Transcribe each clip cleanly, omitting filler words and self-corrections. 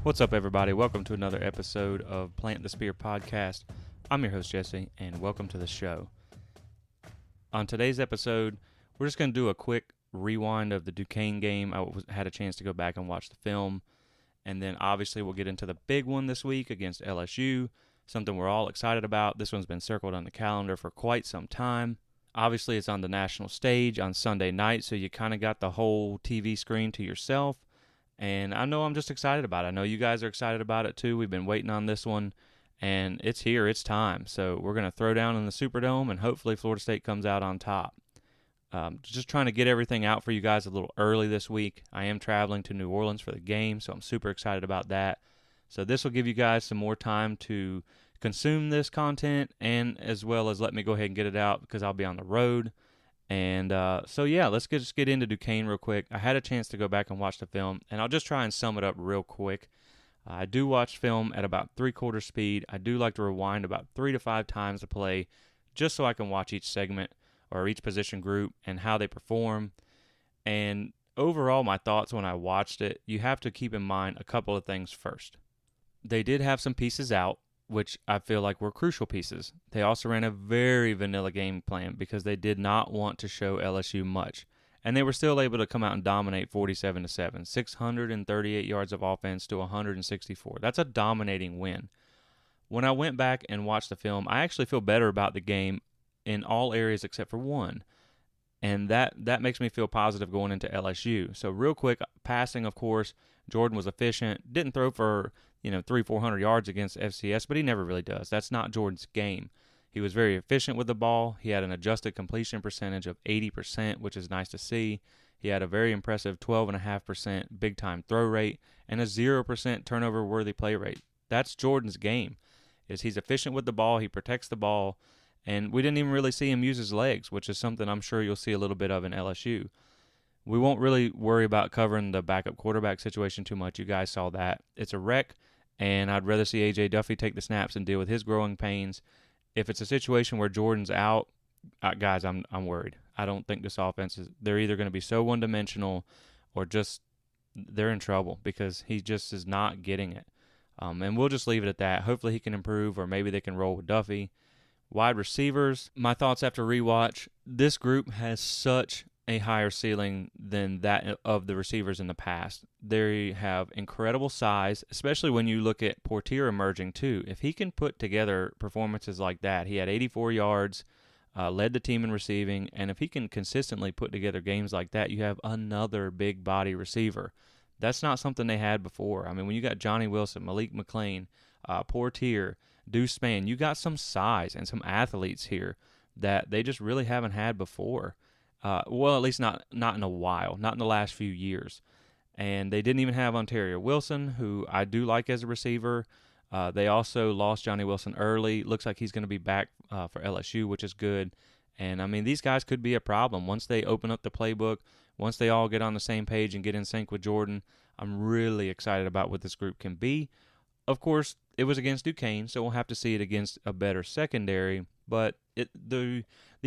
What's up, everybody? Welcome to another episode of Plant the Spear podcast. I'm your host, Jesse, and welcome to the show. On today's episode, we're just going to do a quick rewind of the Duquesne game. I had a chance to go back and watch the film, and then obviously we'll get into the big one this week against LSU, something we're all excited about. This one's been circled on the calendar for quite some time. Obviously, it's on the national stage on Sunday night, so you kind of got the whole TV screen to yourself. And I know I'm just excited about it. I know you guys are excited about it too. We've been waiting on this one, and it's here. It's time. So we're going to throw down in the Superdome, and hopefully Florida State comes out on top. Just trying to get everything out for you guys a little early this week. I am traveling to New Orleans for the game, so I'm super excited about that. So this will give you guys some more time to consume this content, and as well as let me go ahead and get it out because I'll be on the road. And so, let's just get into Duquesne real quick. I had a chance to go back and watch the film, and I'll just try and sum it up real quick. I do watch film at about 3/4 speed. I do like to rewind about 3 to 5 times the play just so I can watch each segment or each position group and how they perform. And overall, my thoughts when I watched it, you have to keep in mind a couple of things first. They did have some pieces out, which I feel like were crucial pieces. They also ran a very vanilla game plan because they did not want to show LSU much. And they were still able to come out and dominate 47-7, 638 yards of offense to 164. That's a dominating win. When I went back and watched the film, I actually feel better about the game in all areas except for one. And that makes me feel positive going into LSU. So real quick, passing, of course, Jordan was efficient. Didn't throw for 300-400 yards against FCS, but he never really does. That's not Jordan's game. He was very efficient with the ball. He had an adjusted completion percentage of 80%, which is nice to see. He had a very impressive 12.5% big-time throw rate and a 0% turnover-worthy play rate. That's Jordan's game, is he's efficient with the ball, he protects the ball, and we didn't even really see him use his legs, which is something I'm sure you'll see a little bit of in LSU. We won't really worry about covering the backup quarterback situation too much. You guys saw that. It's a wreck, and I'd rather see A.J. Duffy take the snaps and deal with his growing pains. If it's a situation where Jordan's out, guys, I'm worried. I don't think this offense they're either going to be so one-dimensional or just they're in trouble because he just is not getting it. And we'll just leave it at that. Hopefully he can improve, or maybe they can roll with Duffy. Wide receivers, my thoughts after rewatch, this group has such a higher ceiling than that of the receivers in the past. They have incredible size, especially when you look at Portier emerging too. If he can put together performances like that, he had 84 yards, led the team in receiving, and if he can consistently put together games like that, you have another big body receiver. That's not something they had before. I mean, when you got Johnny Wilson, Malik McLean, Portier, Deuce Spann, you got some size and some athletes here that they just really haven't had before. At least not in a while, not in the last few years. And they didn't even have Ontario Wilson, who I do like as a receiver. They also lost Johnny Wilson early. Looks like he's going to be back for LSU, which is good. And, I mean, these guys could be a problem. Once they open up the playbook, once they all get on the same page and get in sync with Jordan, I'm really excited about what this group can be. Of course, it was against Duquesne, so we'll have to see it against a better secondary, but the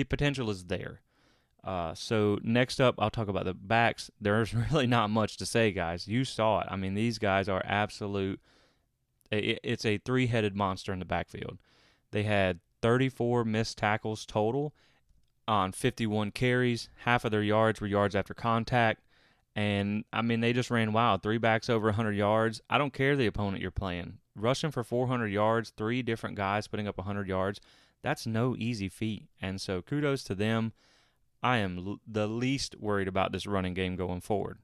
potential is there. So next up, I'll talk about the backs. There's really not much to say, guys. You saw it. I mean, these guys are it's a three-headed monster in the backfield. They had 34 missed tackles total on 51 carries. Half of their yards were yards after contact. And, I mean, they just ran wild. 3 backs over 100 yards. I don't care the opponent you're playing. Rushing for 400 yards, 3 different guys putting up 100 yards, that's no easy feat. And so kudos to them. I am the least worried about this running game going forward.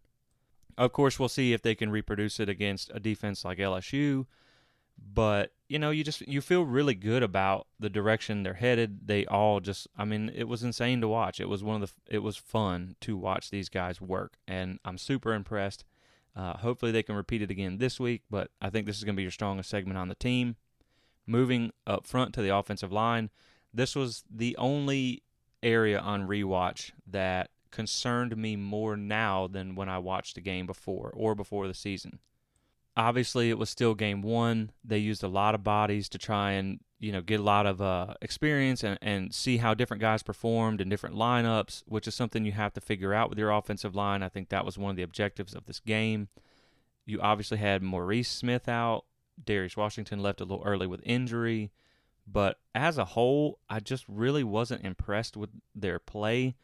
Of course, we'll see if they can reproduce it against a defense like LSU. But, you feel really good about the direction they're headed. They all it was insane to watch. It was fun to watch these guys work, and I'm super impressed. Hopefully they can repeat it again this week, but I think this is going to be your strongest segment on the team. Moving up front to the offensive line, this was the only area on rewatch that concerned me more now than when I watched the game before the season. Obviously, it was still game one. They used a lot of bodies to try and get a lot of experience and see how different guys performed in different lineups, which is something you have to figure out with your offensive line. I think that was one of the objectives of this game. You obviously had Maurice Smith out. Darius Washington left a little early with injury. But as a whole, I just really wasn't impressed with their play.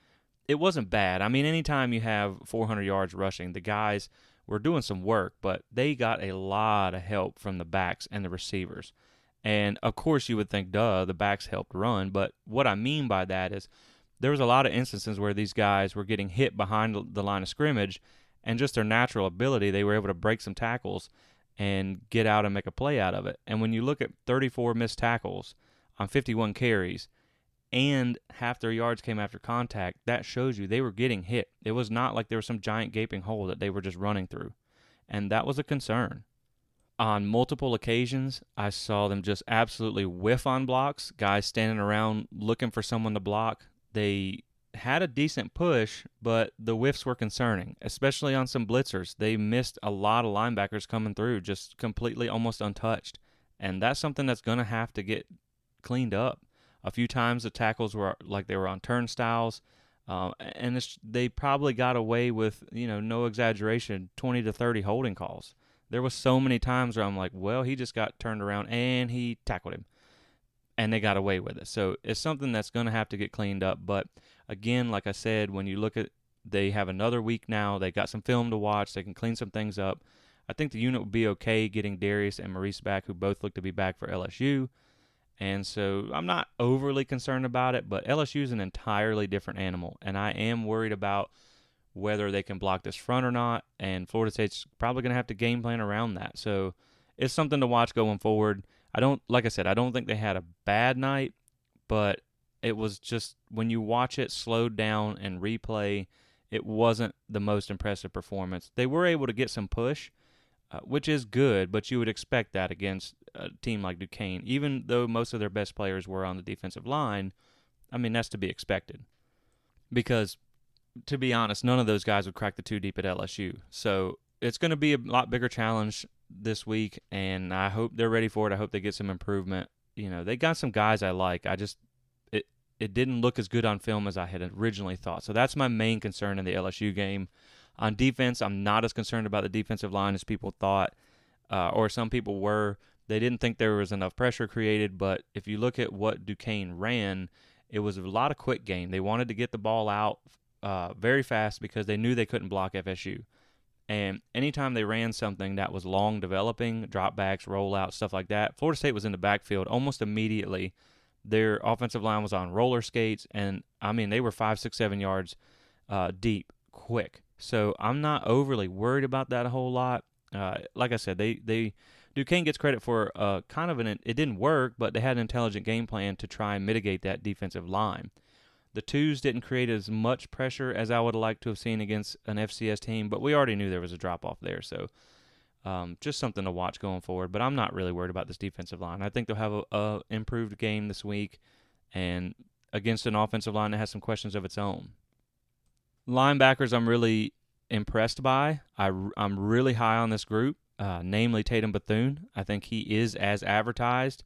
It wasn't bad. I mean, anytime you have 400 yards rushing, the guys were doing some work, but they got a lot of help from the backs and the receivers. And, of course, you would think, duh, the backs helped run. But what I mean by that is there was a lot of instances where these guys were getting hit behind the line of scrimmage, and just their natural ability, they were able to break some tackles and get out and make a play out of it. And when you look at 34 missed tackles on 51 carries, and half their yards came after contact, that shows you they were getting hit. It was not like there was some giant gaping hole that they were just running through. And that was a concern. On multiple occasions, I saw them just absolutely whiff on blocks, guys standing around looking for someone to block. They had a decent push, but the whiffs were concerning, especially on some blitzers. They missed a lot of linebackers coming through, just completely almost untouched. And that's something that's going to have to get cleaned up. A few times the tackles were like they were on turnstiles, and they probably got away with, no exaggeration, 20 to 30 holding calls. There was so many times where I'm like, well, he just got turned around and he tackled him, and they got away with it. So it's something that's going to have to get cleaned up. But again, like I said, when you look at, they have another week now. They got some film to watch. They can clean some things up. I think the unit will be okay getting Darius and Maurice back, who both look to be back for LSU. And so I'm not overly concerned about it, but LSU is an entirely different animal, and I am worried about whether they can block this front or not, and Florida State's probably going to have to game plan around that. So it's something to watch going forward. Like I said, I don't think they had a bad night, but it was just, when you watch it slowed down and replay, it wasn't the most impressive performance. They were able to get some push, which is good, but you would expect that against a team like Duquesne. Even though most of their best players were on the defensive line, I mean, that's to be expected. Because, to be honest, none of those guys would crack the two deep at LSU. So it's going to be a lot bigger challenge this week, and I hope they're ready for it. I hope they get some improvement. They got some guys I like. It didn't look as good on film as I had originally thought. So that's my main concern in the LSU game. On defense, I'm not as concerned about the defensive line as people thought, or some people were. They didn't think there was enough pressure created, but if you look at what Duquesne ran, it was a lot of quick game. They wanted to get the ball out very fast because they knew they couldn't block FSU. And anytime they ran something that was long developing, dropbacks, rollouts, stuff like that, Florida State was in the backfield almost immediately. Their offensive line was on roller skates, and, they were 5, 6, 7 yards deep, quick. So I'm not overly worried about that a whole lot. Like I said, Duquesne gets credit for kind of it didn't work, but they had an intelligent game plan to try and mitigate that defensive line. The twos didn't create as much pressure as I would have liked to have seen against an FCS team, but we already knew there was a drop-off there. So just something to watch going forward. But I'm not really worried about this defensive line. I think they'll have a improved game this week, and against an offensive line that has some questions of its own. Linebackers I'm really impressed by. I'm really high on this group, namely Tatum Bethune. I think he is as advertised.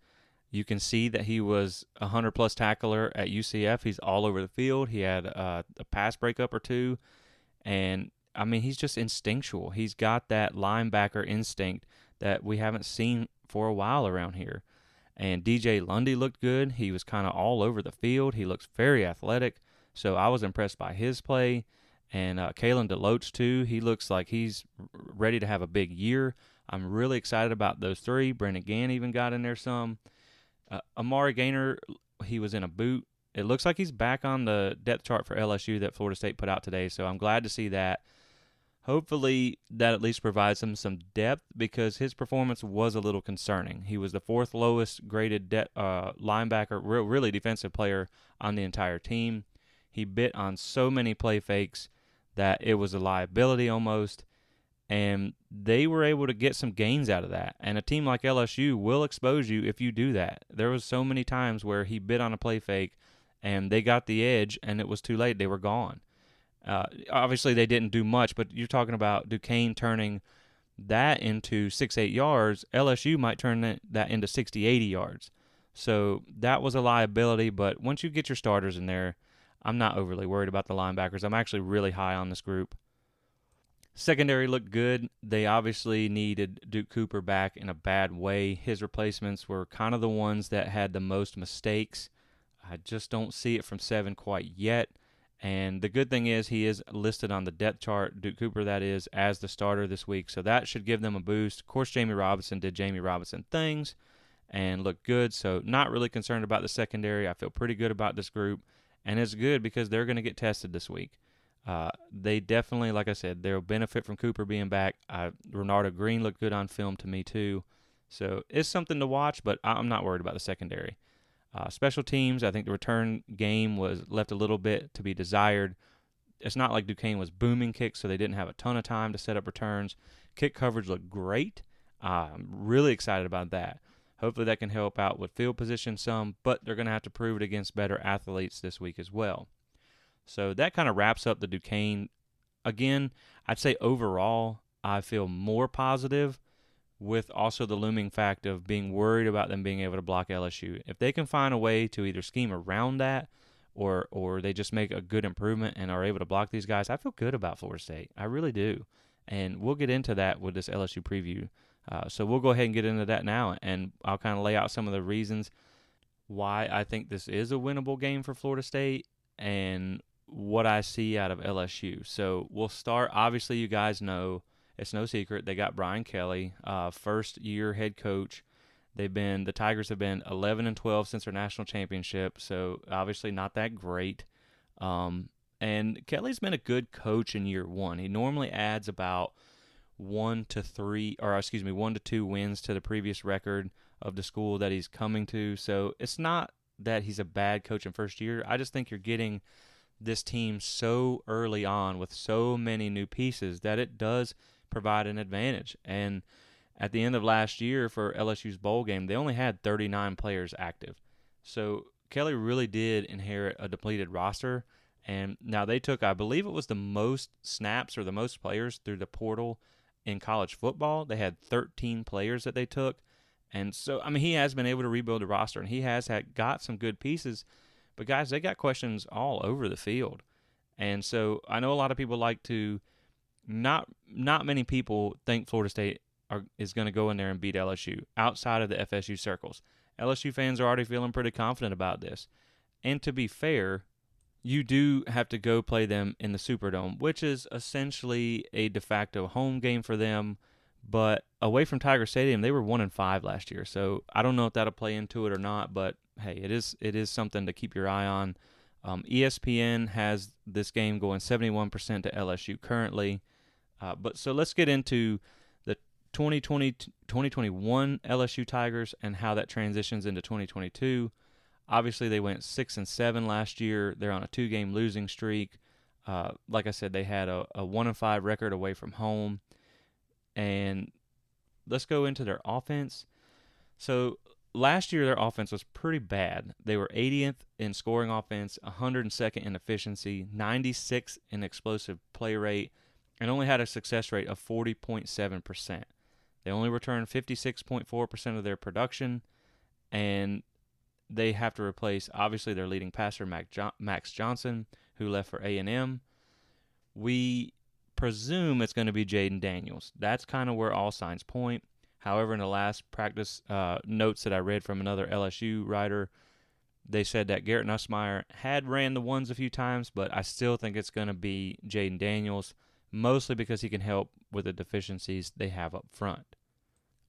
You can see that he was a 100-plus tackler at UCF. He's all over the field. He had a pass breakup or two. And, he's just instinctual. He's got that linebacker instinct that we haven't seen for a while around here. And DJ Lundy looked good. He was kind of all over the field. He looks very athletic. So I was impressed by his play. And Kalen DeLoach, too. He looks like he's ready to have a big year. I'm really excited about those three. Brendan Gann even got in there some. Amari Gaynor, he was in a boot. It looks like he's back on the depth chart for LSU that Florida State put out today, so I'm glad to see that. Hopefully that at least provides him some depth because his performance was a little concerning. He was the fourth lowest graded linebacker, really defensive player on the entire team. He bit on so many play fakes that it was a liability almost. And they were able to get some gains out of that. And a team like LSU will expose you if you do that. There was so many times where he bit on a play fake, and they got the edge, and it was too late. They were gone. Obviously, they didn't do much, but you're talking about Duquesne turning that into 6-8 yards. LSU might turn that into 60-80 yards. So that was a liability, but once you get your starters in there, I'm not overly worried about the linebackers. I'm actually really high on this group. Secondary looked good. They obviously needed Duke Cooper back in a bad way. His replacements were kind of the ones that had the most mistakes. I just don't see it from Seven quite yet. And the good thing is he is listed on the depth chart, Duke Cooper that is, as the starter this week. So that should give them a boost. Of course, Jamie Robinson did Jamie Robinson things and looked good. So not really concerned about the secondary. I feel pretty good about this group. And it's good because they're going to get tested this week. They definitely, like I said, they'll benefit from Cooper being back. Renardo Green looked good on film to me too. So it's something to watch, but I'm not worried about the secondary. Special teams, I think the return game was left a little bit to be desired. It's not like Duquesne was booming kicks, so they didn't have a ton of time to set up returns. Kick coverage looked great. I'm really excited about that. Hopefully that can help out with field position some, but they're going to have to prove it against better athletes this week as well. So that kind of wraps up the Duquesne. Again, I'd say overall, I feel more positive with also the looming fact of being worried about them being able to block LSU. If they can find a way to either scheme around that or they just make a good improvement and are able to block these guys, I feel good about Florida State. I really do. And we'll get into that with this LSU preview. So we'll go ahead and get into that now, and I'll kind of lay out some of the reasons why I think this is a winnable game for Florida State and what I see out of LSU. So we'll start, obviously you guys know, it's no secret, they got Brian Kelly, first-year head coach. The Tigers have been 11-12 since their national championship, so obviously not that great. And Kelly's been a good coach in year one. He normally adds about 1 to 2 wins to the previous record of the school that he's coming to. So it's not that he's a bad coach in first year. I just think you're getting this team so early on with so many new pieces that it does provide an advantage. And at the end of last year for LSU's bowl game, they only had 39 players active. So Kelly really did inherit a depleted roster. And now they took, I believe it was the most snaps or the most players through the portal in college football. They had 13 players that they took. And so, I mean, he has been able to rebuild the roster, and he has got some good pieces. But, guys, they got questions all over the field. And so I know a lot of people like to not many people think Florida State is going to go in there and beat LSU outside of the FSU circles. LSU fans are already feeling pretty confident about this. And to be fair, you do have to go play them in the Superdome, which is essentially a de facto home game for them. But away from Tiger Stadium, they were 1-5 last year. So I don't know if that'll play into it or not, but hey, it is something to keep your eye on. ESPN has this game going 71% to LSU currently. But so let's get into the 2021 LSU Tigers and how that transitions into 2022. Obviously, they went 6-7 last year. They're on a 2-game losing streak. Like I said, they had a 1-5 record away from home. And let's go into their offense. So last year, their offense was pretty bad. They were 80th in scoring offense, 102nd in efficiency, 96th in explosive play rate, and only had a success rate of 40.7%. They only returned 56.4% of their production, and they have to replace, obviously, their leading passer, Max Johnson, who left for A&M. We presume it's going to be Jaden Daniels. That's kind of where all signs point. However, in the last practice notes that I read from another LSU writer, they said that Garrett Nussmeier had ran the ones a few times, but I still think it's going to be Jaden Daniels, mostly because he can help with the deficiencies they have up front,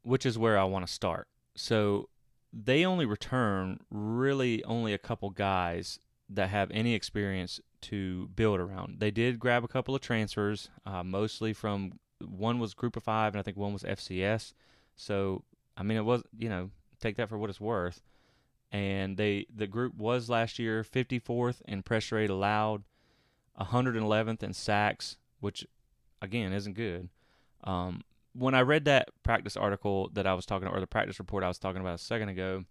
which is where I want to start. So they only return really only a couple guys that have any experience to build around. They did grab a couple of transfers, mostly from, one was Group of 5, and I think one was FCS. So, I mean, it was, take that for what it's worth. And the group was last year 54th in pressure rate allowed, 111th in sacks, which, again, isn't good. When I read that practice article that I was talking about, or the practice report I was talking about a second ago,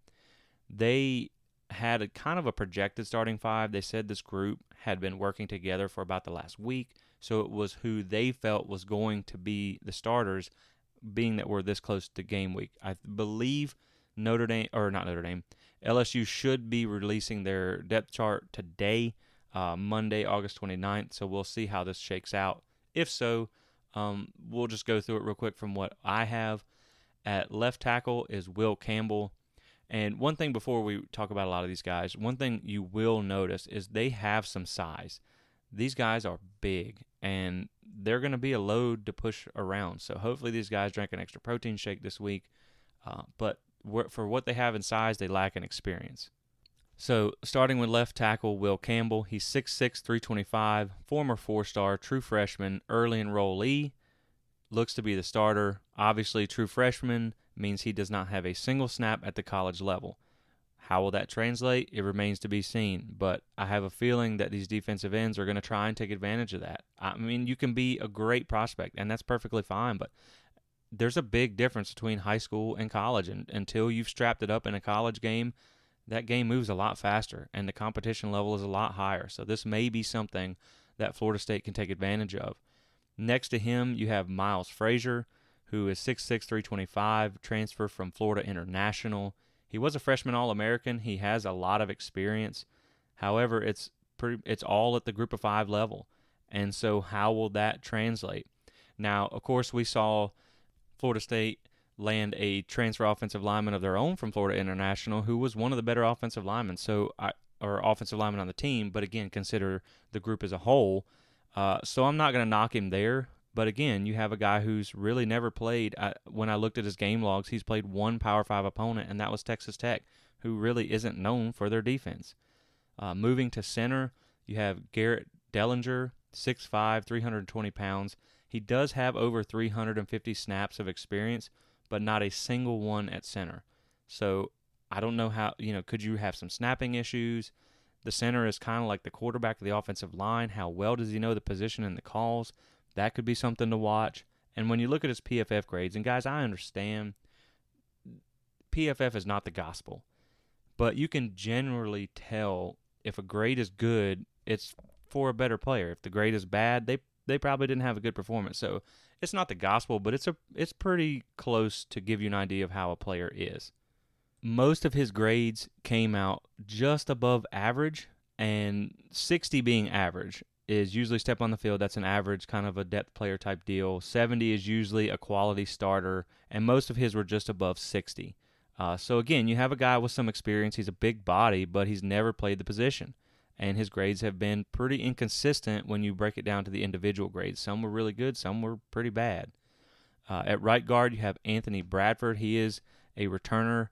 they had a kind of a projected starting 5. They said this group had been working together for about the last week, so it was who they felt was going to be the starters, being that we're this close to game week. I believe LSU should be releasing their depth chart today, Monday, August 29th, so we'll see how this shakes out. If so, We'll just go through it real quick from what I have. At left tackle is Will Campbell. And one thing before we talk about a lot of these guys, one thing you will notice is they have some size. These guys are big, and they're going to be a load to push around. So hopefully these guys drank an extra protein shake this week. But for what they have in size, they lack in experience. So starting with left tackle Will Campbell, he's 6'6", 325, former 4-star, true freshman, early enrollee, looks to be the starter. Obviously, true freshman means he does not have a single snap at the college level. How will that translate? It remains to be seen, but I have a feeling that these defensive ends are going to try and take advantage of that. I mean, you can be a great prospect, and that's perfectly fine, but there's a big difference between high school and college, and until you've strapped it up in a college game, that game moves a lot faster, and the competition level is a lot higher. So this may be something that Florida State can take advantage of. Next to him, you have Miles Frazier, who is 6'6", 325, transfer from Florida International. He was a freshman All-American. He has a lot of experience. However, it's all at the Group of 5 level. And so how will that translate? Now, of course, we saw Florida State land a transfer offensive lineman of their own from Florida International who was one of the better offensive linemen, or offensive lineman on the team, but again, consider the group as a whole. So I'm not going to knock him there. But again, you have a guy who's really never played. When I looked at his game logs, he's played one Power 5 opponent, and that was Texas Tech, who really isn't known for their defense. Moving to center, you have Garrett Dellinger, 6'5", 320 pounds. He does have over 350 snaps of experience, but not a single one at center. So I don't know how, could you have some snapping issues? The center is kind of like the quarterback of the offensive line. How well does he know the position and the calls? That could be something to watch. And when you look at his PFF grades, and guys, I understand PFF is not the gospel, but you can generally tell if a grade is good, it's for a better player. If the grade is bad, they probably didn't have a good performance. So it's not the gospel, but it's pretty close to give you an idea of how a player is. Most of his grades came out just above average, and 60 being average is usually step on the field. That's an average, kind of a depth player type deal. 70 is usually a quality starter, and most of his were just above 60. So again, you have a guy with some experience. He's a big body, but he's never played the position, and his grades have been pretty inconsistent when you break it down to the individual grades. Some were really good, some were pretty bad. At right guard, you have Anthony Bradford. He is a returner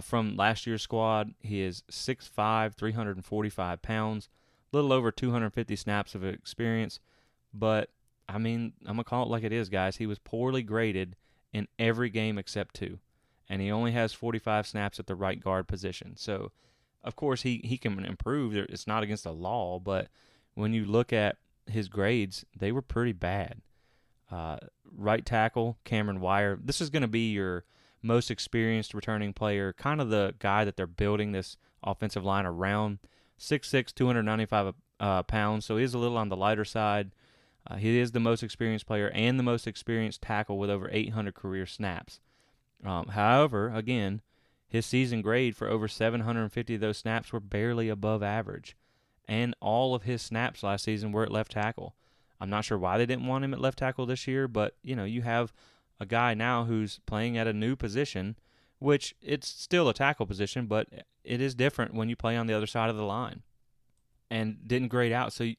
from last year's squad. He is 6'5", 345 pounds. Little over 250 snaps of experience, but I mean, I'm going to call it like it is, guys. He was poorly graded in every game except 2, and he only has 45 snaps at the right guard position. So, of course, he can improve. It's not against the law, but when you look at his grades, they were pretty bad. Right tackle, Cameron Wire. This is going to be your most experienced returning player, kind of the guy that they're building this offensive line around. 6'6", 295 pounds, so he is a little on the lighter side. He is the most experienced player and the most experienced tackle with over 800 career snaps. However, again, his season grade for over 750 of those snaps were barely above average, and all of his snaps last season were at left tackle. I'm not sure why they didn't want him at left tackle this year, but you have a guy now who's playing at a new position, which it's still a tackle position, but it is different when you play on the other side of the line, and didn't grade out. So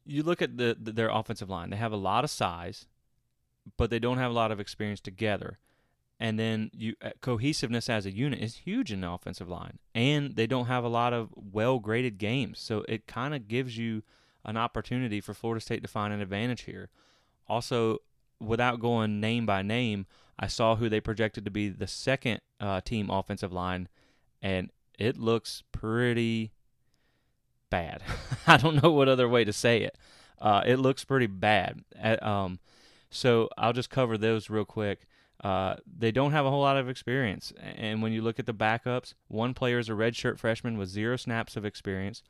you look at their offensive line. They have a lot of size, but they don't have a lot of experience together. And then cohesiveness as a unit is huge in the offensive line, and they don't have a lot of well-graded games. So it kind of gives you an opportunity for Florida State to find an advantage here. Also, without going name by name, I saw who they projected to be the second team offensive line, and it looks pretty bad. I don't know what other way to say it. It looks pretty bad. So I'll just cover those real quick. They don't have a whole lot of experience, and when you look at the backups, one player is a redshirt freshman with 0 snaps of experience.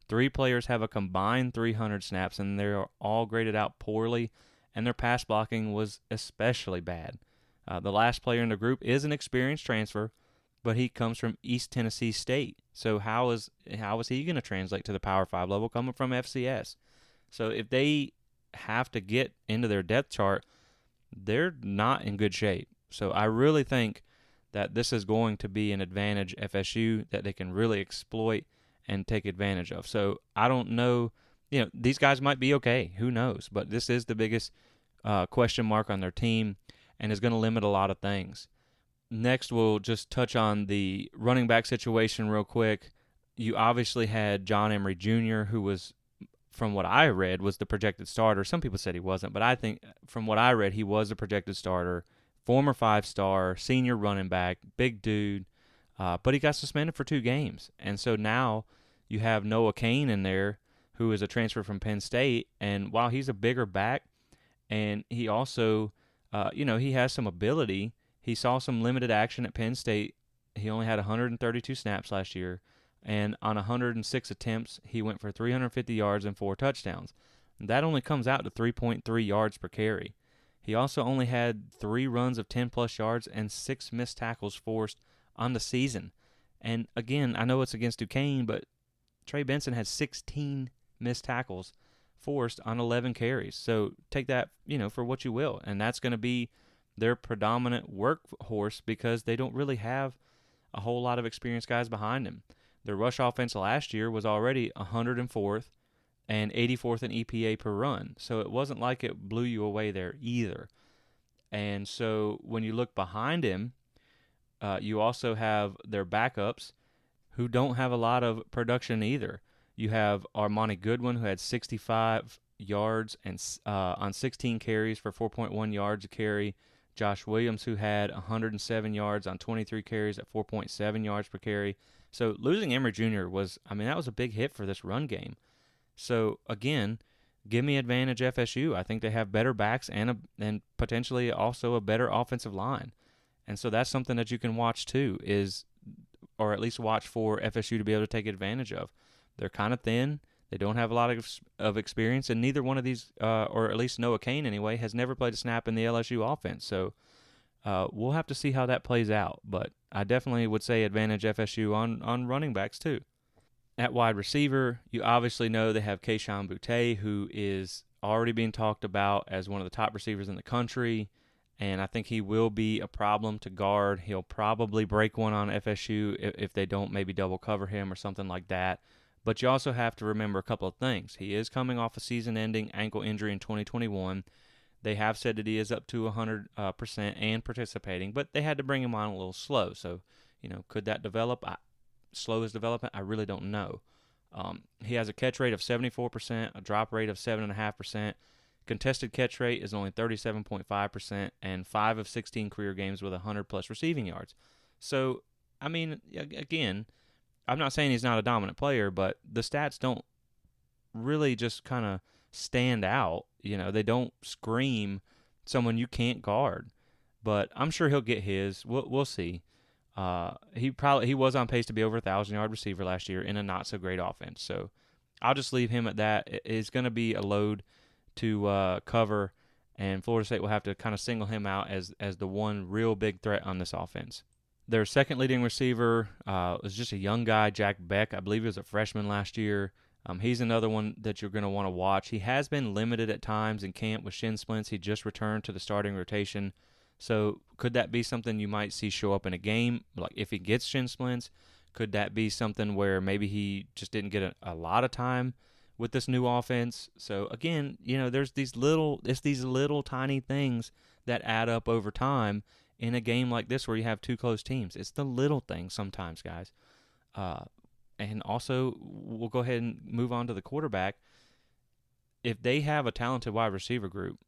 3 players have a combined 300 snaps, and they're all graded out poorly, and their pass blocking was especially bad. The last player in the group is an experienced transfer, but he comes from East Tennessee State. So how is he going to translate to the Power 5 level coming from FCS? So if they have to get into their depth chart, they're not in good shape. So I really think that this is going to be an advantage FSU that they can really exploit and take advantage of. So I don't know. These guys might be okay. Who knows? But this is the biggest question mark on their team and is going to limit a lot of things. Next, we'll just touch on the running back situation real quick. You obviously had John Emery Jr., who was, from what I read, was the projected starter. Some people said he wasn't, but I think from what I read, he was the projected starter. Former 5-star, senior running back, big dude, but he got suspended for 2 games. And so now you have Noah Cain in there, who is a transfer from Penn State, and while he's a bigger back, and he also, he has some ability. He saw some limited action at Penn State. He only had 132 snaps last year, and on 106 attempts, he went for 350 yards and 4 touchdowns. That only comes out to 3.3 yards per carry. He also only had 3 runs of 10-plus yards and 6 missed tackles forced on the season. And again, I know it's against Duquesne, but Trey Benson had 16 missed tackles forced on 11 carries. So take that, for what you will. And that's going to be their predominant workhorse because they don't really have a whole lot of experienced guys behind him. Their rush offense last year was already 104th and 84th in EPA per run. So it wasn't like it blew you away there either. And so when you look behind him, you also have their backups who don't have a lot of production either. You have Armani Goodwin, who had 65 yards and on 16 carries for 4.1 yards a carry. Josh Williams, who had 107 yards on 23 carries at 4.7 yards per carry. So losing Emery Jr. that was a big hit for this run game. So again, give me advantage FSU. I think they have better backs and potentially also a better offensive line. And so that's something that you can watch too, or at least watch for FSU to be able to take advantage of. They're kind of thin. They don't have a lot of experience, and neither one of these, or at least Noah Cain anyway, has never played a snap in the LSU offense. So we'll have to see how that plays out. But I definitely would say advantage FSU on running backs too. At wide receiver, you obviously know they have Kayshon Boutte, who is already being talked about as one of the top receivers in the country, and I think he will be a problem to guard. He'll probably break one on FSU if they don't maybe double cover him or something like that. But you also have to remember a couple of things. He is coming off a season-ending ankle injury in 2021. They have said that he is up to 100% and participating, but they had to bring him on a little slow. So, could that develop? Slow his development? I really don't know. He has a catch rate of 74%, a drop rate of 7.5%. Contested catch rate is only 37.5%, and 5 of 16 career games with 100-plus receiving yards. So, again, I'm not saying he's not a dominant player, but the stats don't really just kind of stand out. They don't scream someone you can't guard. But I'm sure he'll get his. We'll see. He was on pace to be over a 1,000-yard receiver last year in a not-so-great offense. So I'll just leave him at that. It's going to be a load to cover, and Florida State will have to kind of single him out as the one real big threat on this offense. Their second leading receiver was just a young guy, Jack Beck. I believe he was a freshman last year. He's another one that you're going to want to watch. He has been limited at times in camp with shin splints. He just returned to the starting rotation. So could that be something you might see show up in a game? Like if he gets shin splints, could that be something where maybe he just didn't get a lot of time with this new offense? So again, there's these little tiny things that add up over time in a game like this where you have two close teams. It's the little things sometimes, guys. And also, we'll go ahead and move on to the quarterback. If they have a talented wide receiver group,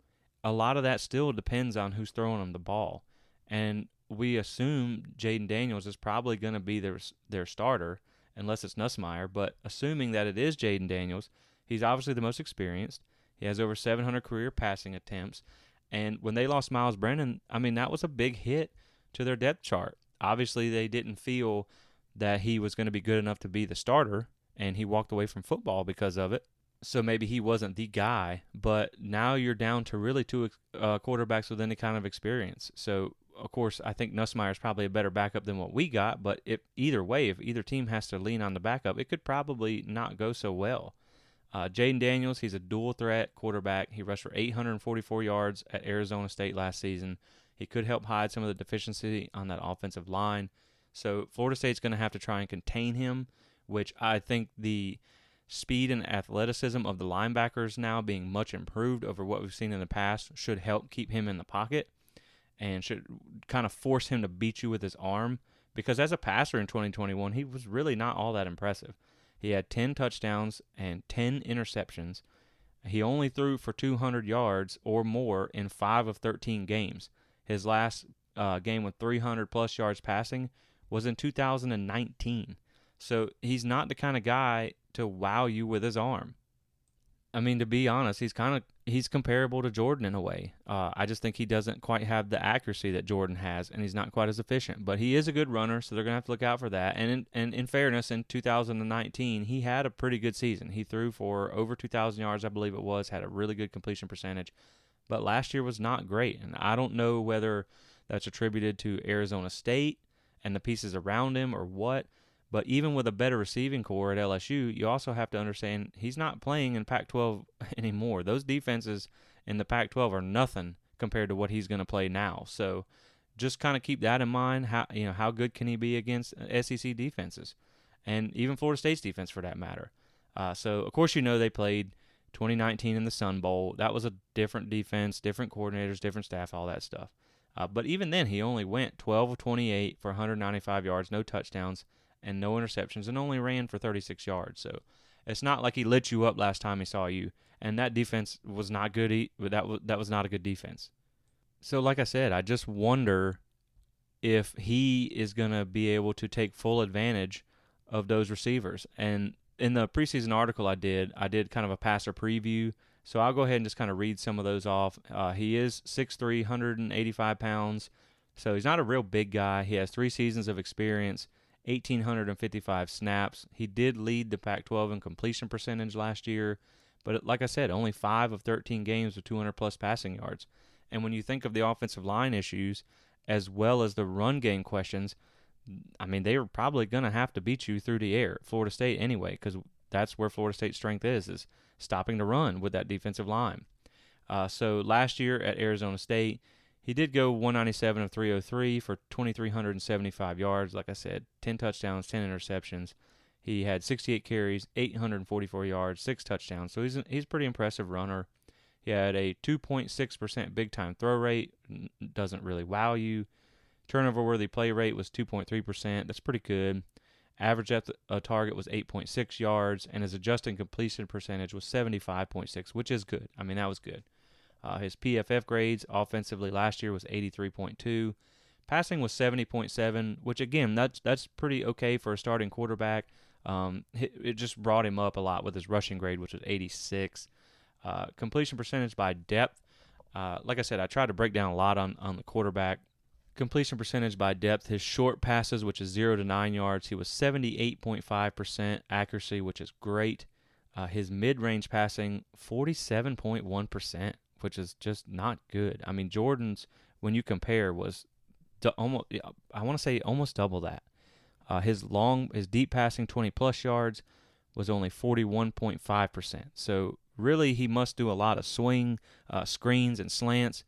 a lot of that still depends on who's throwing them the ball. And we assume Jaden Daniels is probably going to be their starter, unless it's Nussmeier. But assuming that it is Jaden Daniels, he's obviously the most experienced. He has over 700 career passing attempts. And when they lost Miles Brennan, that was a big hit to their depth chart. Obviously, they didn't feel that he was going to be good enough to be the starter, and he walked away from football because of it. So maybe he wasn't the guy, but now you're down to really two quarterbacks with any kind of experience. So, of course, I think Nussmeier is probably a better backup than what we got, but if either team has to lean on the backup, it could probably not go so well. Jaden Daniels, he's a dual threat quarterback. He rushed for 844 yards at Arizona State last season. He could help hide some of the deficiency on that offensive line. So Florida State's going to have to try and contain him, which I think the speed and athleticism of the linebackers now being much improved over what we've seen in the past should help keep him in the pocket and should kind of force him to beat you with his arm, because as a passer in 2021, he was really not all that impressive. He had 10 touchdowns and 10 interceptions. He only threw for 200 yards or more in 5 of 13 games. His last game with 300-plus yards passing was in 2019. So he's not the kind of guy to wow you with his arm. I mean, to be honest, he's comparable to Jordan in a way. I just think he doesn't quite have the accuracy that Jordan has, and he's not quite as efficient. But he is a good runner, so they're going to have to look out for that. And in fairness, in 2019, he had a pretty good season. He threw for over 2,000 yards, I believe it was, had a really good completion percentage. But last year was not great, and I don't know whether that's attributed to Arizona State and the pieces around him or what. But even with a better receiving core at LSU, you also have to understand he's not playing in Pac-12 anymore. Those defenses in the Pac-12 are nothing compared to what he's going to play now. So just kind of keep that in mind. How good can he be against SEC defenses, and even Florida State's defense for that matter. So of course they played 2019 in the Sun Bowl. That was a different defense, different coordinators, different staff, all that stuff. But even then, he only went 12 of 28 for 195 yards, no touchdowns, and no interceptions, and only ran for 36 yards. So it's not like he lit you up last time he saw you. And that defense was not good. That was not a good defense. So like I said, I just wonder if he is going to be able to take full advantage of those receivers. And in the preseason article I did kind of a passer preview. So I'll go ahead and just kind of read some of those off. He is 6'3", 185 pounds. So he's not a real big guy. He has 3 seasons of experience, 1,855 snaps. He did lead the Pac-12 in completion percentage last year, but like I said, only 5 of 13 games with 200-plus passing yards. And when you think of the offensive line issues as well as the run game questions, I mean, they are probably going to have to beat you through the air, Florida State anyway, because that's where Florida State's strength is stopping the run with that defensive line. So last year at Arizona State, he did go 197 of 303 for 2,375 yards. Like I said, 10 touchdowns, 10 interceptions. He had 68 carries, 844 yards, 6 touchdowns. So he's a pretty impressive runner. He had a 2.6% big-time throw rate. Doesn't really wow you. Turnover-worthy play rate was 2.3%. That's pretty good. Average at a target was 8.6 yards, and his adjusted completion percentage was 75.6, which is good. I mean, that was good. His PFF grades offensively last year was 83.2. Passing was 70.7, which, again, that's pretty okay for a starting quarterback. It just brought him up a lot with his rushing grade, which was 86. Completion percentage by depth. Like I said, I tried to break down a lot on the quarterback. Completion percentage by depth, his short passes, which is 0 to 9 yards, he was 78.5% accuracy, which is great. His mid-range passing, 47.1%, which is just not good. I mean, Jordan's, when you compare, was almost, I want to say almost double that. His deep passing, 20-plus yards, was only 41.5%. So really, he must do a lot of swing, screens, and slants.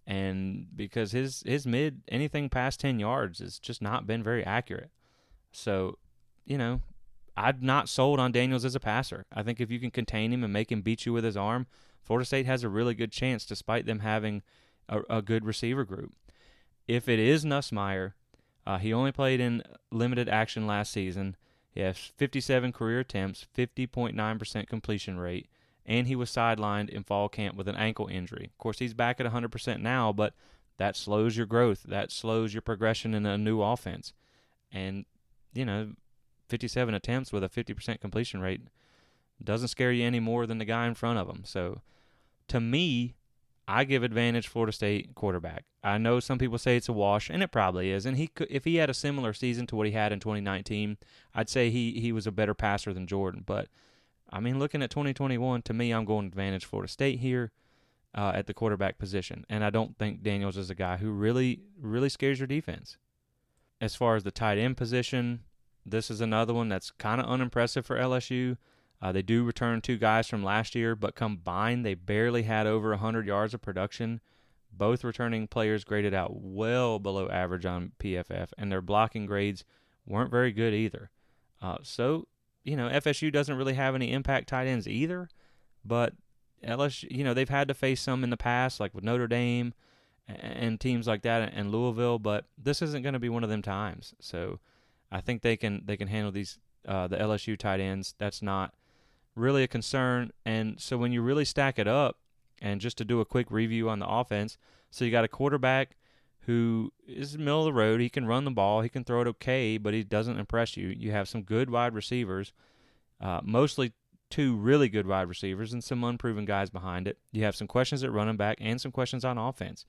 And because his mid, anything past 10 yards has just not been very accurate. So, I'm not sold on Daniels as a passer. I think if you can contain him and make him beat you with his arm, Florida State has a really good chance despite them having a good receiver group. If it is Nussmeier, he only played in limited action last season. He has 57 career attempts, 50.9% completion rate, and he was sidelined in fall camp with an ankle injury. Of course, he's back at 100% now, but that slows your growth. That slows your progression in a new offense. And, 57 attempts with a 50% completion rate doesn't scare you any more than the guy in front of him. So, to me, I give advantage Florida State quarterback. I know some people say it's a wash, and it probably is. And if he had a similar season to what he had in 2019, I'd say he was a better passer than Jordan. But I mean, looking at 2021, to me, I'm going advantage Florida State here at the quarterback position. And I don't think Daniels is a guy who really, really scares your defense. As far as the tight end position, this is another one that's kind of unimpressive for LSU. They do return 2 guys from last year, but combined, they barely had over 100 yards of production. Both returning players graded out well below average on PFF, and their blocking grades weren't very good either. So, FSU doesn't really have any impact tight ends either, but LSU, they've had to face some in the past, like with Notre Dame and teams like that, and Louisville, but this isn't going to be one of them times. So I think they can handle these the LSU tight ends. That's not really a concern. And so when you really stack it up, and just to do a quick review on the offense, so you got a quarterback who is middle of the road. He can run the ball. He can throw it okay, but he doesn't impress you. You have some good wide receivers, mostly 2 really good wide receivers and some unproven guys behind it. You have some questions at running back and some questions on offense.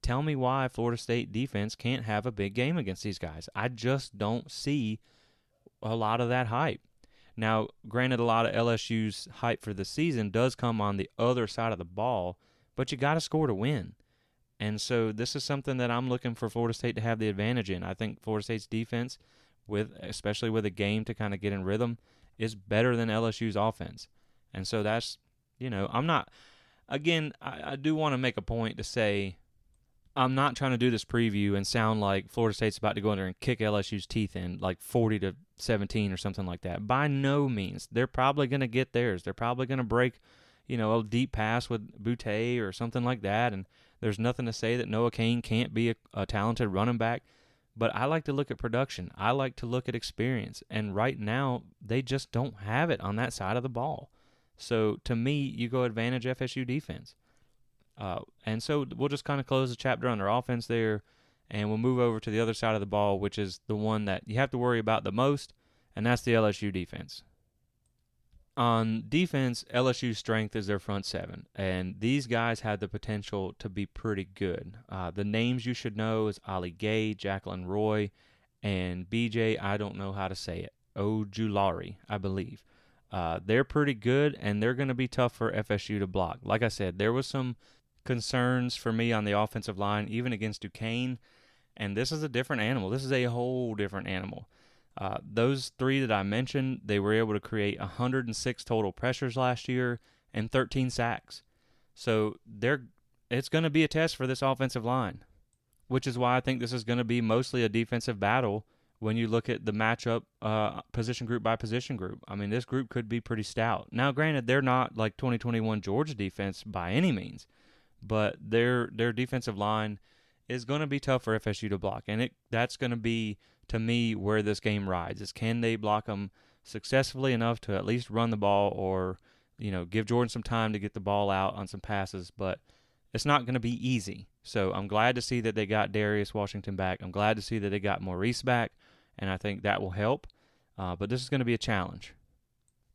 Tell me why Florida State defense can't have a big game against these guys. I just don't see a lot of that hype. Now, granted, a lot of LSU's hype for the season does come on the other side of the ball, but you got to score to win. And so this is something that I'm looking for Florida State to have the advantage in. I think Florida State's defense, especially with a game to kind of get in rhythm, is better than LSU's offense. And so that's, I'm not, again, I do want to make a point to say I'm not trying to do this preview and sound like Florida State's about to go in there and kick LSU's teeth in like 40-17 or something like that. By no means. They're probably going to get theirs. They're probably going to break, a deep pass with Boutte or something like that. And there's nothing to say that Noah Cain can't be a talented running back. But I like to look at production. I like to look at experience. And right now, they just don't have it on that side of the ball. So to me, you go advantage FSU defense. And so we'll just kind of close the chapter on their offense there, and we'll move over to the other side of the ball, which is the one that you have to worry about the most, and that's the LSU defense. On defense, LSU's strength is their front 7, and these guys have the potential to be pretty good. The names you should know is Ali Gay, Jacqueline Roy, and BJ, I don't know how to say it, Ojulari, I believe. They're pretty good, and they're going to be tough for FSU to block. Like I said, there was some concerns for me on the offensive line, even against Duquesne, and this is a different animal. This is a whole different animal. Those 3 that I mentioned, they were able to create 106 total pressures last year and 13 sacks. So it's going to be a test for this offensive line, which is why I think this is going to be mostly a defensive battle when you look at the matchup position group by position group. I mean, this group could be pretty stout. Now, granted, they're not like 2021 Georgia defense by any means, but their defensive line is going to be tough for FSU to block, and that's going to be, to me, where this game rides, is can they block them successfully enough to at least run the ball or, give Jordan some time to get the ball out on some passes, but it's not going to be easy. So I'm glad to see that they got Darius Washington back. I'm glad to see that they got Maurice back, and I think that will help, but this is going to be a challenge.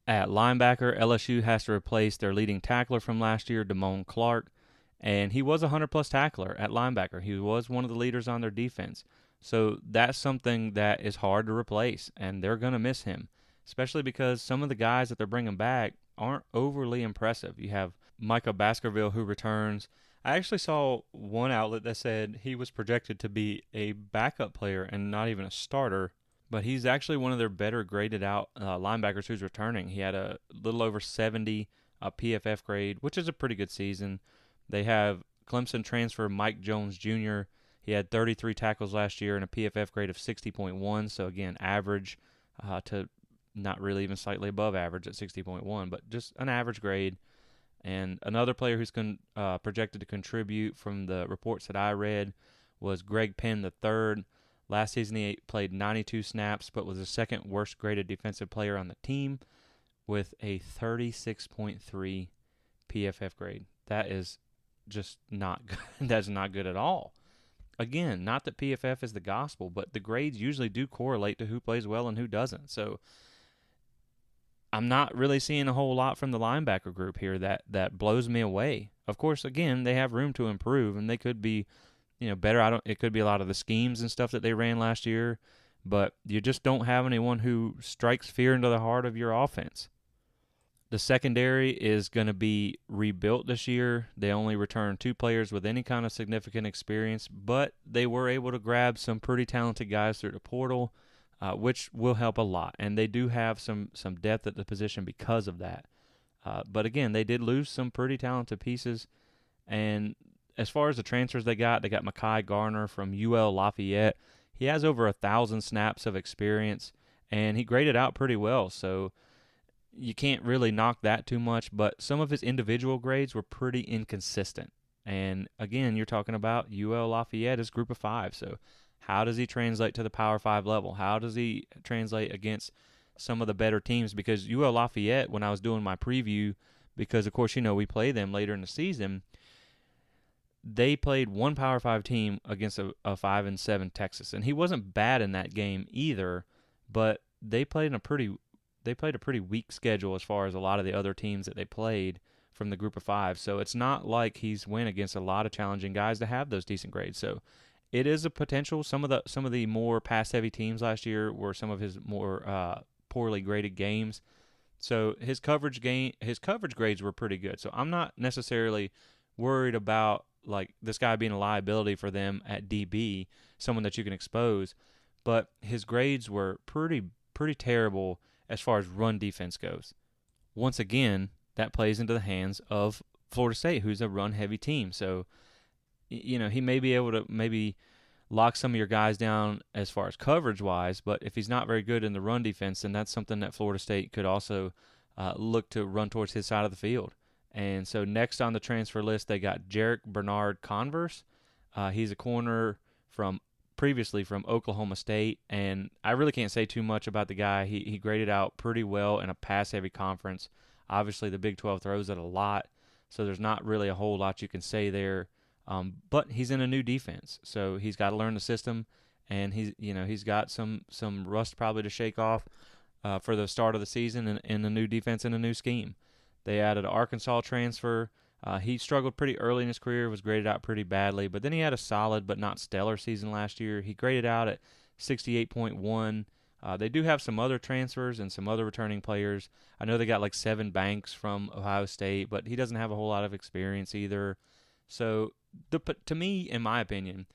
At linebacker, LSU has to replace their leading tackler from last year, Damone Clark, and he was a 100-plus tackler at linebacker. He was one of the leaders on their defense. So that's something that is hard to replace, and they're going to miss him, especially because some of the guys that they're bringing back aren't overly impressive. You have Micah Baskerville, who returns. I actually saw one outlet that said he was projected to be a backup player and not even a starter, but he's actually one of their better graded out linebackers who's returning. He had a little over 70 PFF grade, which is a pretty good season. They have Clemson transfer Mike Jones Jr. He had 33 tackles last year and a PFF grade of 60.1, so again, average to not really even slightly above average at 60.1, but just an average grade. And another player who's projected to contribute from the reports that I read was Greg Penn III. Last season he played 92 snaps, but was the second worst graded defensive player on the team with a 36.3 PFF grade. That is just not good. That's not good at all. Again, not that PFF is the gospel, but the grades usually do correlate to who plays well and who doesn't. So I'm not really seeing a whole lot from the linebacker group here that blows me away. Of course, again, they have room to improve, and they could be, better. It could be a lot of the schemes and stuff that they ran last year, but you just don't have anyone who strikes fear into the heart of your offense. The secondary is going to be rebuilt this year. They only returned 2 players with any kind of significant experience, but they were able to grab some pretty talented guys through the portal. which will help a lot. And they do have some depth at the position because of that. But again, they did lose some pretty talented pieces. And as far as the transfers they got Mekhi Garner from UL Lafayette. He has over 1,000 snaps of experience, and he graded out pretty well. So you can't really knock that too much. But some of his individual grades were pretty inconsistent. And again, you're talking about UL Lafayette is Group of 5. So how does he translate to the Power 5 level? How does he translate against some of the better teams? Because UL Lafayette, when I was doing my preview, because, of course, we play them later in the season, they played one Power 5 team against a 5-7 Texas. And he wasn't bad in that game either, but they played a pretty weak schedule as far as a lot of the other teams that they played from the Group of 5. So it's not like he's went against a lot of challenging guys to have those decent grades. So it is a potential. Some of the more pass-heavy teams last year were some of his more poorly graded games. So his coverage grades were pretty good. So I'm not necessarily worried about like this guy being a liability for them at DB, someone that you can expose. But his grades were pretty terrible as far as run defense goes. Once again, that plays into the hands of Florida State, who's a run-heavy team. So, he may be able to maybe lock some of your guys down as far as coverage-wise, but if he's not very good in the run defense, then that's something that Florida State could also look to run towards his side of the field. And so next on the transfer list, they got Jarek Bernard Converse. He's a corner previously from Oklahoma State, and I really can't say too much about the guy. He graded out pretty well in a pass-heavy conference. Obviously, the Big 12 throws it a lot, so there's not really a whole lot you can say there. But he's in a new defense, so he's got to learn the system, and he's got some rust probably to shake off for the start of the season in a new defense and a new scheme. They added an Arkansas transfer. He struggled pretty early in his career, was graded out pretty badly, but then he had a solid but not stellar season last year. He graded out at 68.1. They do have some other transfers and some other returning players. I know they got like Seven Banks from Ohio State, but he doesn't have a whole lot of experience either. So to me, in my opinion,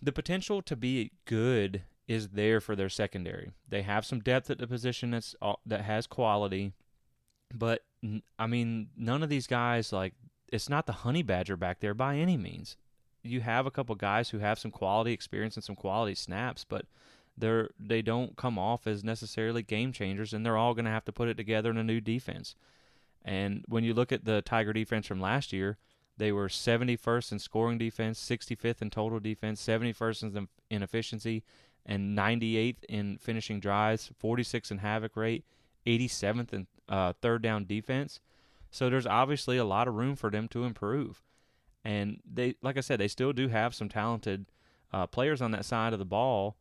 the potential to be good is there for their secondary. They have some depth at the position that has quality, but I mean, none of these guys, like, it's not the honey badger back there by any means. You have a couple guys who have some quality experience and some quality snaps, but they don't come off as necessarily game changers, and they're all going to have to put it together in a new defense. And when you look at the Tiger defense from last year, they were 71st in scoring defense, 65th in total defense, 71st in efficiency, and 98th in finishing drives, 46th in havoc rate, 87th in third down defense. So there's obviously a lot of room for them to improve. And they, like I said, they still do have some talented players on that side of the ball.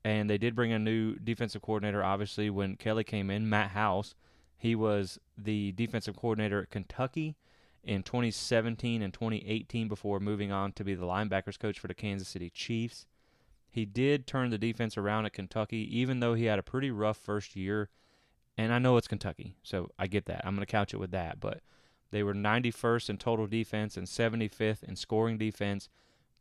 And they did bring a new defensive coordinator, obviously, when Kelly came in, Matt House. He was the defensive coordinator at Kentucky in 2017 and 2018 before moving on to be the linebackers coach for the Kansas City Chiefs. He did turn the defense around at Kentucky, even though he had a pretty rough first year. And I know it's Kentucky, so I get that. I'm going to couch it with that. But they were 91st in total defense and 75th in scoring defense.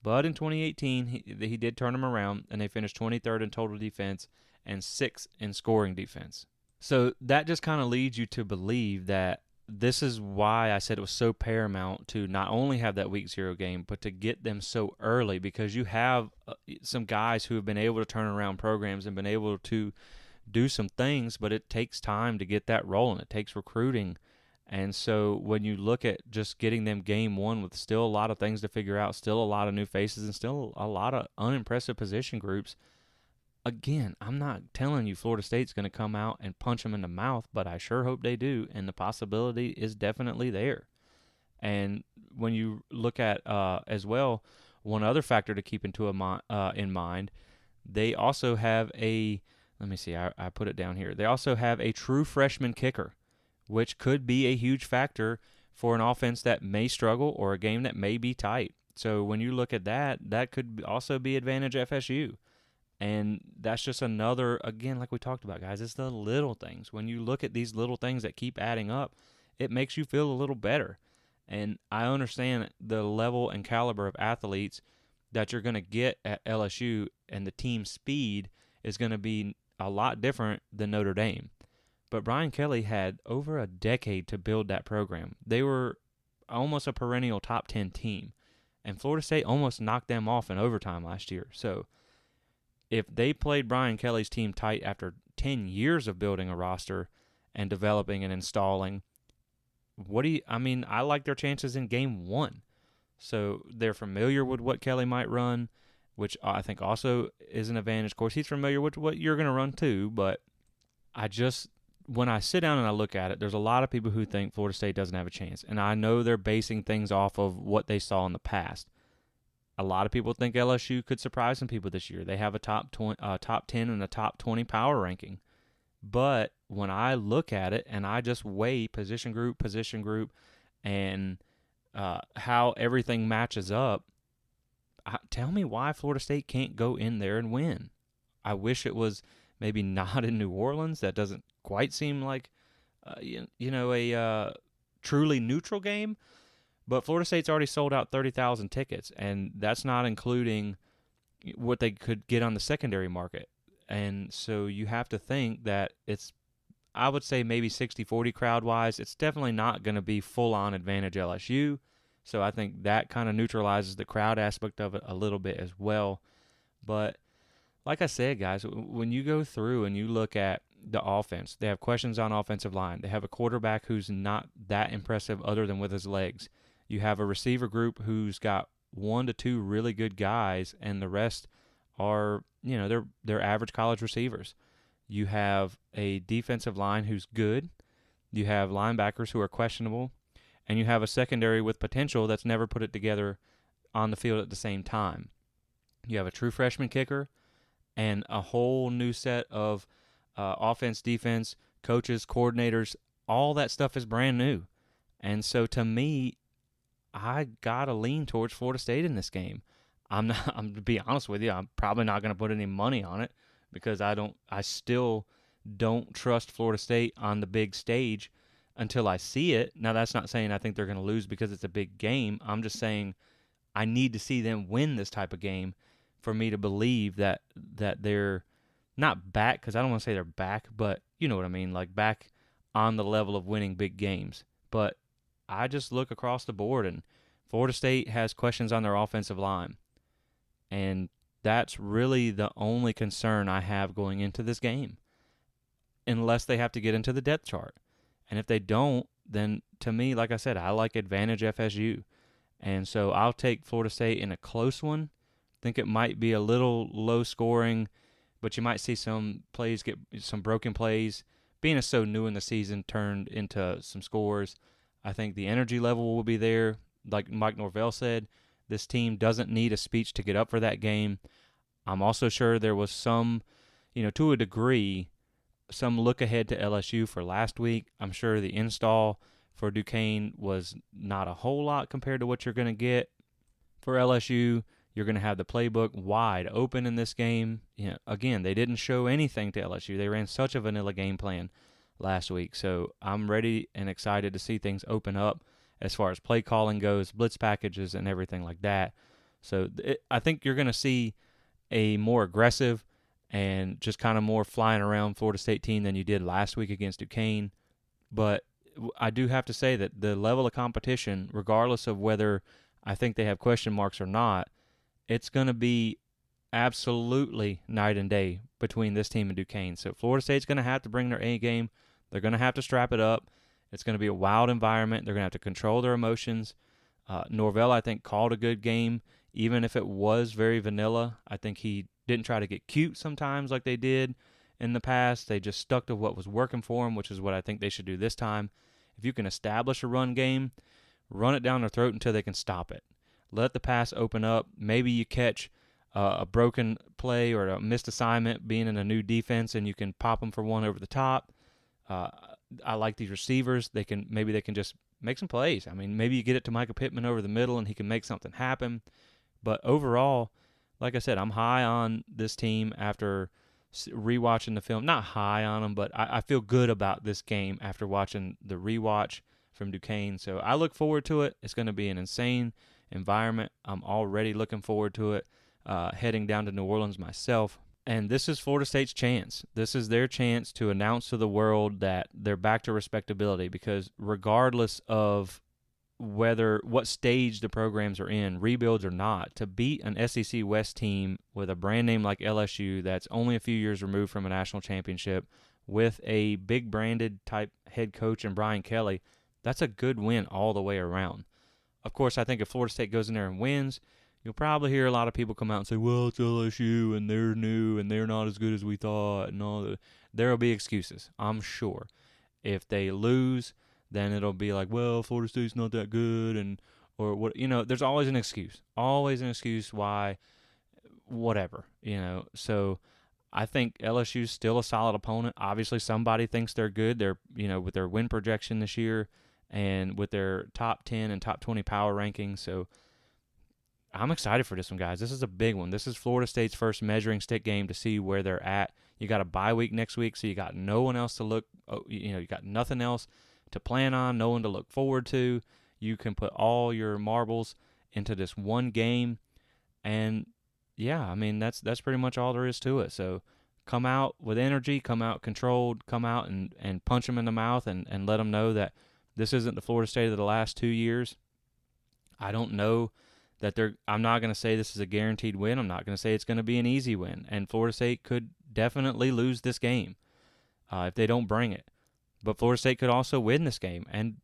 But in 2018, he did turn them around, and they finished 23rd in total defense and 6th in scoring defense. So that just kind of leads you to believe that this is why I said it was so paramount to not only have that Week 0 game, but to get them so early, because you have some guys who have been able to turn around programs and been able to do some things, but it takes time to get that rolling. It takes recruiting. And so when you look at just getting them game one with still a lot of things to figure out, still a lot of new faces, and still a lot of unimpressive position groups, again, I'm not telling you Florida State's going to come out and punch them in the mouth, but I sure hope they do, and the possibility is definitely there. And when you look at, as well, one other factor to keep in mind, they also have let me see, I put it down here. They also have a true freshman kicker, which could be a huge factor for an offense that may struggle or a game that may be tight. So when you look at that could also be advantage FSU. And that's just another, again, like we talked about, guys, it's the little things. When you look at these little things that keep adding up, it makes you feel a little better. And I understand the level and caliber of athletes that you're going to get at LSU and the team speed is going to be a lot different than Notre Dame. But Brian Kelly had over a decade to build that program. They were almost a perennial top 10 team, and Florida State almost knocked them off in overtime last year. So if they played Brian Kelly's team tight after 10 years of building a roster and developing and installing, I like their chances in game one. So they're familiar with what Kelly might run, which I think also is an advantage. Of course, he's familiar with what you're going to run too, but when I sit down and I look at it, there's a lot of people who think Florida State doesn't have a chance, and I know they're basing things off of what they saw in the past. A lot of people think LSU could surprise some people this year. They have a top 10 and a top 20 power ranking. But when I look at it and I just weigh position group, and how everything matches up, tell me why Florida State can't go in there and win. I wish it was maybe not in New Orleans. That doesn't quite seem like a truly neutral game. But Florida State's already sold out 30,000 tickets, and that's not including what they could get on the secondary market. And so you have to think that it's, I would say maybe 60-40 crowd-wise. It's definitely not going to be full-on advantage LSU. So I think that kind of neutralizes the crowd aspect of it a little bit as well. But like I said, guys, when you go through and you look at the offense, they have questions on offensive line. They have a quarterback who's not that impressive other than with his legs. You have a receiver group who's got 1 to 2 really good guys, and the rest are, they're average college receivers. You have a defensive line who's good. You have linebackers who are questionable. And you have a secondary with potential that's never put it together on the field at the same time. You have a true freshman kicker and a whole new set of offense, defense, coaches, coordinators. All that stuff is brand new. And so to me, I got to lean towards Florida State in this game. I'm to be honest with you, I'm probably not going to put any money on it because I still don't trust Florida State on the big stage until I see it. Now, that's not saying I think they're going to lose because it's a big game. I'm just saying I need to see them win this type of game for me to believe that they're not back, because I don't want to say they're back, but you know what I mean, like back on the level of winning big games. But I just look across the board, and Florida State has questions on their offensive line. And that's really the only concern I have going into this game, unless they have to get into the depth chart. And if they don't, then to me, like I said, I like advantage FSU. And so I'll take Florida State in a close one. I think it might be a little low scoring, but you might see some plays get some broken plays. Being so new in the season turned into some scores. I think the energy level will be there. Like Mike Norvell said, this team doesn't need a speech to get up for that game. I'm also sure there was some, to a degree, some look ahead to LSU for last week. I'm sure the install for Duquesne was not a whole lot compared to what you're going to get for LSU. You're going to have the playbook wide open in this game. Again, they didn't show anything to LSU. They ran such a vanilla game plan last week. So I'm ready and excited to see things open up as far as play calling goes, blitz packages, and everything like that. So I think you're going to see a more aggressive and just kind of more flying around Florida State team than you did last week against Duquesne. But I do have to say that the level of competition, regardless of whether I think they have question marks or not, it's going to be absolutely night and day between this team and Duquesne. So Florida State's going to have to bring their A game. They're going to have to strap it up. It's going to be a wild environment. They're going to have to control their emotions. Norvell, I think, called a good game, even if it was very vanilla. I think he didn't try to get cute sometimes like they did in the past. They just stuck to what was working for them, which is what I think they should do this time. If you can establish a run game, run it down their throat until they can stop it. Let the pass open up. Maybe you catch a broken play or a missed assignment being in a new defense, and you can pop them for one over the top. I like these receivers. Maybe they can just make some plays. I mean, maybe you get it to Micah Pittman over the middle, and he can make something happen. But overall, like I said, I'm high on this team after rewatching the film. Not high on them, but I feel good about this game after watching the rewatch from Duquesne. So I look forward to it. It's going to be an insane environment. I'm already looking forward to it. Heading down to New Orleans myself. And this is Florida State's chance. This is their chance to announce to the world that they're back to respectability, because regardless of what stage the programs are in, rebuilds or not, to beat an SEC West team with a brand name like LSU that's only a few years removed from a national championship with a big branded type head coach in Brian Kelly, that's a good win all the way around. Of course, I think if Florida State goes in there and wins, you'll probably hear a lot of people come out and say, well, it's LSU and they're new and they're not as good as we thought and all that. There will be excuses, I'm sure. If they lose, then it'll be like, well, Florida State's not that good, and or what, there's always an excuse why, whatever, So I think LSU's still a solid opponent. Obviously, somebody thinks they're good. They're, with their win projection this year and with their top 10 and top 20 power rankings. So I'm excited for this one, guys. This is a big one. This is Florida State's first measuring stick game to see where they're at. You got a bye week next week, so you got no one else to look, you got nothing else to plan on, no one to look forward to. You can put all your marbles into this one game, and yeah, I mean that's pretty much all there is to it. So come out with energy, come out controlled, come out and punch them in the mouth and let them know that this isn't the Florida State of the last 2 years. I don't know that I'm not going to say this is a guaranteed win. I'm not going to say it's going to be an easy win, and Florida State could definitely lose this game if they don't bring it. But Florida State could also win this game, and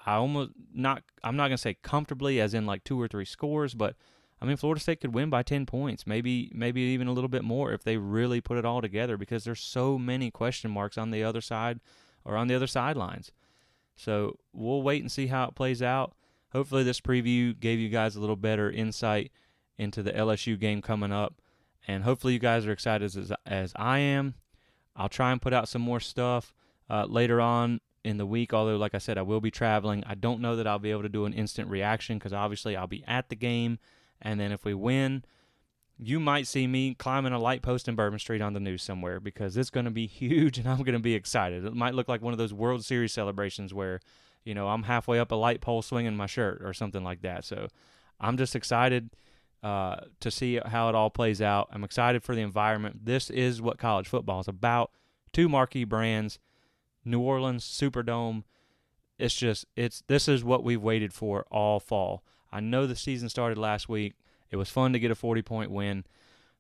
I'm not going to say comfortably as in like 2 or 3 scores, but I mean Florida State could win by 10 points, maybe even a little bit more if they really put it all together, because there's so many question marks on the other side or on the other sidelines. So we'll wait and see how it plays out. Hopefully this preview gave you guys a little better insight into the LSU game coming up, and hopefully you guys are excited as I am. I'll try and put out some more stuff later on in the week, although, like I said, I will be traveling. I don't know that I'll be able to do an instant reaction because obviously I'll be at the game, and then if we win, you might see me climbing a light post in Bourbon Street on the news somewhere, because it's going to be huge and I'm going to be excited. It might look like one of those World Series celebrations where, I'm halfway up a light pole swinging my shirt or something like that. So I'm just excited to see how it all plays out. I'm excited for the environment. This is what college football is about. 2 marquee brands, New Orleans, Superdome. This is what we've waited for all fall. I know the season started last week. It was fun to get a 40-point win,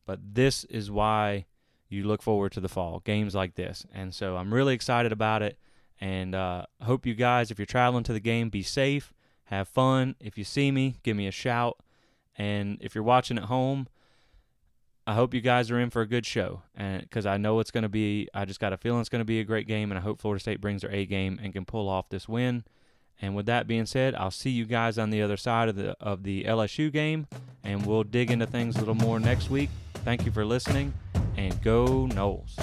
but this is why you look forward to the fall, games like this. And so I'm really excited about it, and hope you guys, if you're traveling to the game, be safe, have fun. If you see me, give me a shout. And if you're watching at home, I hope you guys are in for a good show, and because I know it's going to be, I just got a feeling it's going to be a great game, and I hope Florida State brings their A game and can pull off this win. And with that being said, I'll see you guys on the other side of the LSU game, and we'll dig into things a little more next week. Thank you for listening, and go Noles.